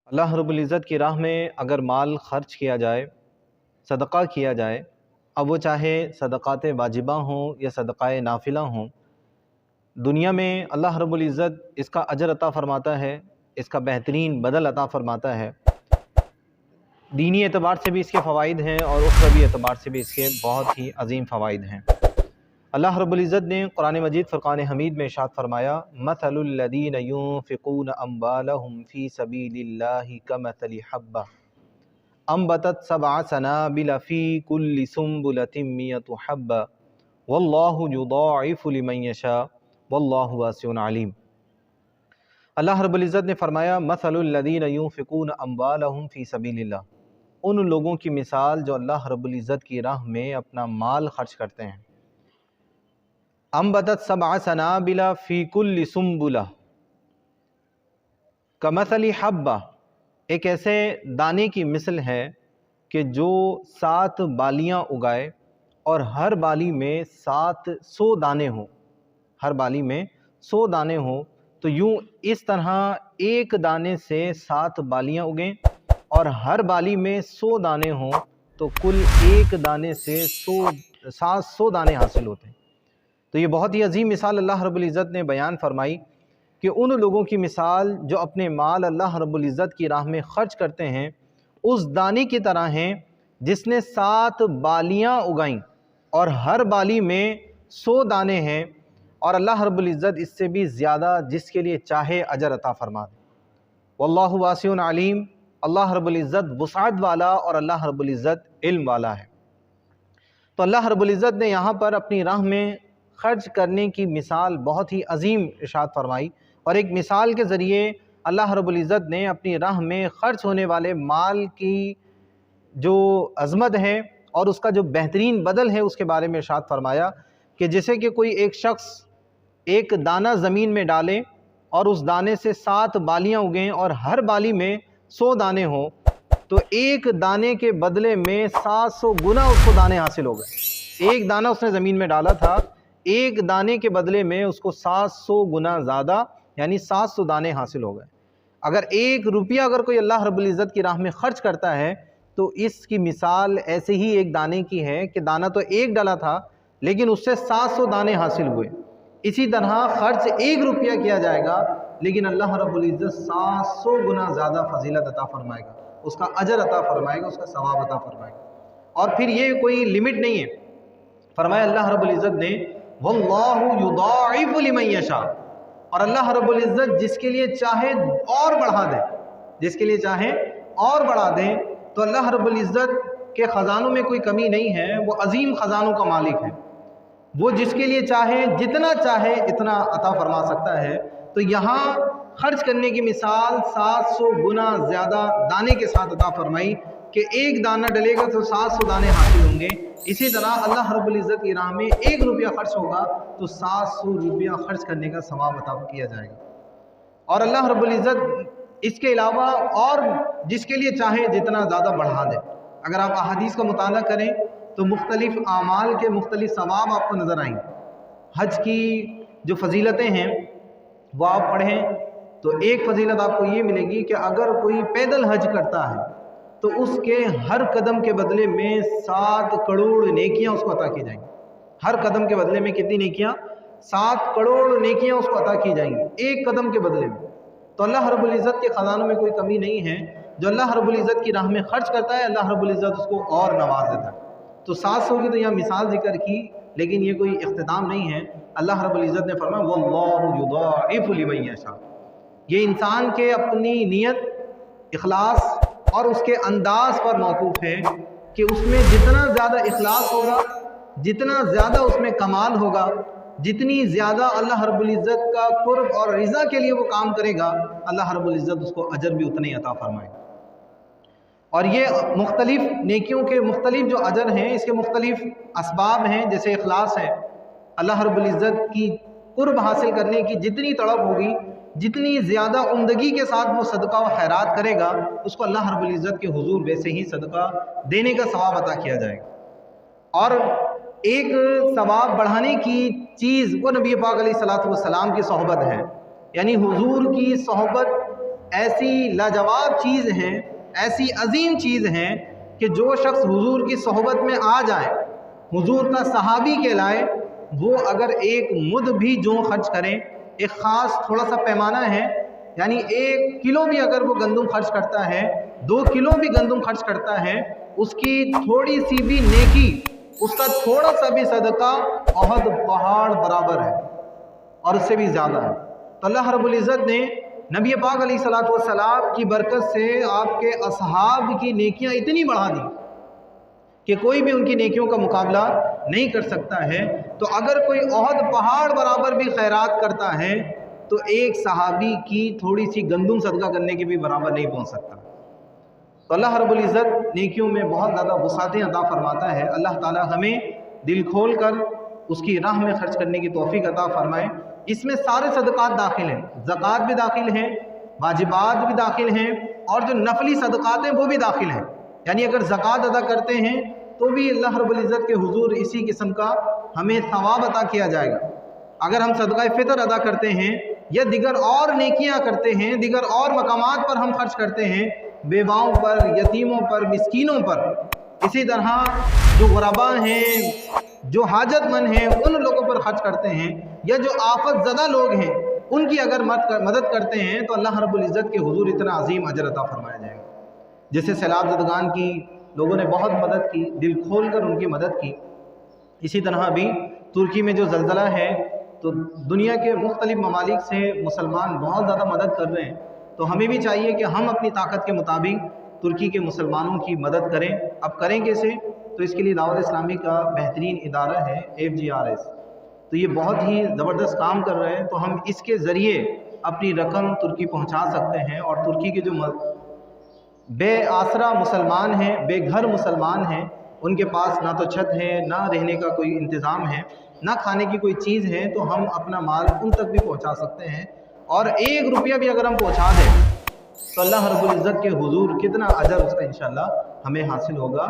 اللہ رب العزت کی راہ میں اگر مال خرچ کیا جائے، صدقہ کیا جائے، اب وہ چاہے صدقات واجبہ ہوں یا صدقہ نافلہ ہوں، دنیا میں اللہ رب العزت اس کا اجر عطا فرماتا ہے، اس کا بہترین بدل عطا فرماتا ہے۔ دینی اعتبار سے بھی اس کے فوائد ہیں اور اخروی اعتبار سے بھی اس کے بہت ہی عظیم فوائد ہیں۔ اللہ رب العزت نے قرآن مجید فرقان حمید میں ارشاد فرمایا، مثل الذین ينفقون اموالهم فی سبیل اللہ کمثل حبۃ انبتت سبع سنابل فی کل سنبلۃ مئۃ حبۃ واللہ یضاعف لمن یشاء واللہ واسع علیم۔ اللہ رب العزت نے فرمایا، مثل الذین ينفقون اموالهم فی سبیل اللہ، ان لوگوں کی مثال جو اللہ رب العزت کی راہ میں اپنا مال خرچ کرتے ہیں۔ انبتت سبع سنابل فی کل سنبلہ کمثل حبہ، ایک ایسے دانے کی مثل ہے کہ جو 7 بالیاں اگائے اور ہر بالی میں 700 دانے ہوں، ہر بالی میں 100 دانے ہوں، تو یوں اس طرح ایک دانے سے 7 بالیاں اگیں اور ہر بالی میں 100 دانے ہوں تو کل ایک دانے سے 700 دانے حاصل ہوتے ہیں۔ تو یہ بہت ہی عظیم مثال اللہ رب العزت نے بیان فرمائی کہ ان لوگوں کی مثال جو اپنے مال اللہ رب العزت کی راہ میں خرچ کرتے ہیں اس دانے کی طرح ہیں جس نے 7 بالیاں اگائیں اور ہر بالی میں 100 دانے ہیں، اور اللہ رب العزت اس سے بھی زیادہ جس کے لیے چاہے اجر عطا فرما دے۔ واللہ واسع علیم، اللہ رب العزت وسعت والا اور اللہ رب العزت علم والا ہے۔ تو اللہ رب العزت نے یہاں پر اپنی راہ میں خرچ کرنے کی مثال بہت ہی عظیم ارشاد فرمائی، اور ایک مثال کے ذریعے اللہ رب العزت نے اپنی راہ میں خرچ ہونے والے مال کی جو عظمت ہے اور اس کا جو بہترین بدل ہے اس کے بارے میں ارشاد فرمایا کہ جیسے کہ کوئی ایک شخص ایک دانہ زمین میں ڈالے اور اس دانے سے 7 بالیاں اگیں اور ہر بالی میں 100 دانے ہوں، تو ایک دانے کے بدلے میں 700 گنا اس کو دانے حاصل ہو گئے۔ ایک دانہ اس نے زمین میں ڈالا تھا، ایک دانے کے بدلے میں اس کو 700 گنا زیادہ یعنی 700 دانے حاصل ہو گئے۔ اگر 1 روپیہ اگر کوئی اللہ رب العزت کی راہ میں خرچ کرتا ہے تو اس کی مثال ایسے ہی ایک دانے کی ہے کہ دانہ تو ایک ڈالا تھا لیکن اس سے 700 دانے حاصل ہوئے۔ اسی طرح خرچ 1 روپیہ کیا جائے گا لیکن اللہ رب العزت 700 گنا زیادہ فضیلت عطا فرمائے گا، اس کا اجر عطا فرمائے گا، اس کا ثواب عطا فرمائے گا۔ اور پھر یہ کوئی لمٹ نہیں ہے، فرمایا اللہ رب العزت نے واللہ یضاعف لمن یشاء، اور اللہ رب العزت جس کے لیے چاہے اور بڑھا دے، جس کے لیے چاہے اور بڑھا دے۔ تو اللہ رب العزت کے خزانوں میں کوئی کمی نہیں ہے، وہ عظیم خزانوں کا مالک ہے، وہ جس کے لیے چاہے جتنا چاہے اتنا عطا فرما سکتا ہے۔ تو یہاں خرچ کرنے کی مثال 700 گنا زیادہ دانے کے ساتھ عطا فرمائی کہ ایک دانہ ڈلے گا تو 700 دانے حاصل ہوں گے۔ اسی طرح اللہ رب العزت کی راہ میں 1 روپیہ خرچ ہوگا تو 700 روپیہ خرچ کرنے کا ثواب عطا کیا جائے گا۔ اور اللہ رب العزت اس کے علاوہ اور جس کے لیے چاہے جتنا زیادہ بڑھا دے۔ اگر آپ احادیث کا مطالعہ کریں تو مختلف اعمال کے مختلف ثواب آپ کو نظر آئیں گے۔ حج کی جو فضیلتیں ہیں وہ آپ پڑھیں تو ایک فضیلت آپ کو یہ ملے گی کہ اگر کوئی پیدل حج کرتا ہے تو اس کے ہر قدم کے بدلے میں 7 کروڑ نیکیاں اس کو عطا کی جائیں گی۔ ہر قدم کے بدلے میں کتنی نیکیاں؟ 7 کروڑ نیکیاں اس کو عطا کی جائیں گی ایک قدم کے بدلے میں۔ تو اللہ رب العزت کے خزانوں میں کوئی کمی نہیں ہے، جو اللہ رب العزت کی راہ میں خرچ کرتا ہے اللہ رب العزت اس کو اور نواز دیتا ہے۔ تو 700 کی تو یہاں مثال ذکر کی لیکن یہ کوئی اختتام نہیں ہے۔ اللہ رب العزت نے فرمایا واللہ یضاعف لمن یشاء، یہ انسان کے اپنی نیت، اخلاص اور اس کے انداز پر موقوف ہے کہ اس میں جتنا زیادہ اخلاص ہوگا، جتنا زیادہ اس میں کمال ہوگا، جتنی زیادہ اللہ رب العزت کا قرب اور رضا کے لیے وہ کام کرے گا، اللہ رب العزت اس کو اجر بھی اتنا ہی عطا فرمائے گا۔ اور یہ مختلف نیکیوں کے مختلف جو اجر ہیں اس کے مختلف اسباب ہیں، جیسے اخلاص ہے۔ اللہ رب العزت کی قرب حاصل کرنے کی جتنی طلب ہوگی، جتنی زیادہ عمدگی کے ساتھ وہ صدقہ و خیرات کرے گا، اس کو اللہ رب العزت کے حضور ویسے ہی صدقہ دینے کا ثواب عطا کیا جائے گا۔ اور ایک ثواب بڑھانے کی چیز وہ نبی پاک علیہ الصلوۃ والسلام کی صحبت ہے، یعنی حضور کی صحبت ایسی لاجواب چیز ہیں، ایسی عظیم چیز ہیں کہ جو شخص حضور کی صحبت میں آ جائے، حضور کا صحابی کہلائے، وہ اگر ایک مد بھی جو خرچ کریں، ایک خاص تھوڑا سا پیمانہ ہے، یعنی 1 کلو بھی اگر وہ گندم خرچ کرتا ہے، 2 کلو بھی گندم خرچ کرتا ہے، اس کی تھوڑی سی بھی نیکی، اس کا تھوڑا سا بھی صدقہ احد پہاڑ برابر ہے اور اس سے بھی زیادہ ہے۔ تو اللہ رب العزت نے نبی پاک علیہ الصلوۃ والسلام کی برکت سے آپ کے اصحاب کی نیکیاں اتنی بڑھا دی کہ کوئی بھی ان کی نیکیوں کا مقابلہ نہیں کر سکتا ہے۔ تو اگر کوئی احد پہاڑ برابر بھی خیرات کرتا ہے تو ایک صحابی کی تھوڑی سی گندم صدقہ کرنے کے بھی برابر نہیں پہنچ سکتا۔ تو اللہ رب العزت نیکیوں میں بہت زیادہ وسعتیں عطا فرماتا ہے۔ اللہ تعالی ہمیں دل کھول کر اس کی راہ میں خرچ کرنے کی توفیق عطا فرمائے۔ اس میں سارے صدقات داخل ہیں، زکوٰۃ بھی داخل ہیں، واجبات بھی داخل ہیں، اور جو نفلی صدقات ہیں وہ بھی داخل ہیں۔ یعنی اگر زکوٰۃ ادا کرتے ہیں تو بھی اللہ رب العزت کے حضور اسی قسم کا ہمیں ثواب عطا کیا جائے گا۔ اگر ہم صدقہ فطر ادا کرتے ہیں یا دیگر اور نیکیاں کرتے ہیں، دیگر اور مقامات پر ہم خرچ کرتے ہیں، بیواؤں پر، یتیموں پر، مسکینوں پر، اسی طرح جو غرباء ہیں، جو حاجت مند ہیں، ان لوگوں پر خرچ کرتے ہیں، یا جو آفت زدہ لوگ ہیں ان کی اگر مدد کرتے ہیں تو اللہ رب العزت کے حضور اتنا عظیم اجر عطا فرمایا جائے گا۔ جیسے سیلاب زدگان کی لوگوں نے بہت مدد کی، دل کھول کر ان کی مدد کی۔ اسی طرح بھی ترکی میں جو زلزلہ ہے تو دنیا کے مختلف ممالک سے مسلمان بہت زیادہ مدد کر رہے ہیں، تو ہمیں بھی چاہیے کہ ہم اپنی طاقت کے مطابق ترکی کے مسلمانوں کی مدد کریں۔ اب کریں کیسے؟ تو اس کے لیے دعوت اسلامی کا بہترین ادارہ ہے FGRS، تو یہ بہت ہی زبردست کام کر رہے ہیں، تو ہم اس کے ذریعے اپنی رقم ترکی پہنچا سکتے ہیں، اور ترکی کے جو بے آسرا مسلمان ہیں، بے گھر مسلمان ہیں، ان کے پاس نہ تو چھت ہے، نہ رہنے کا کوئی انتظام ہے، نہ کھانے کی کوئی چیز ہے، تو ہم اپنا مال ان تک بھی پہنچا سکتے ہیں، اور 1 روپیہ بھی اگر ہم پہنچا دیں تو اللہ رب العزت کے حضور کتنا اجر اس کا انشاءاللہ ہمیں حاصل ہوگا۔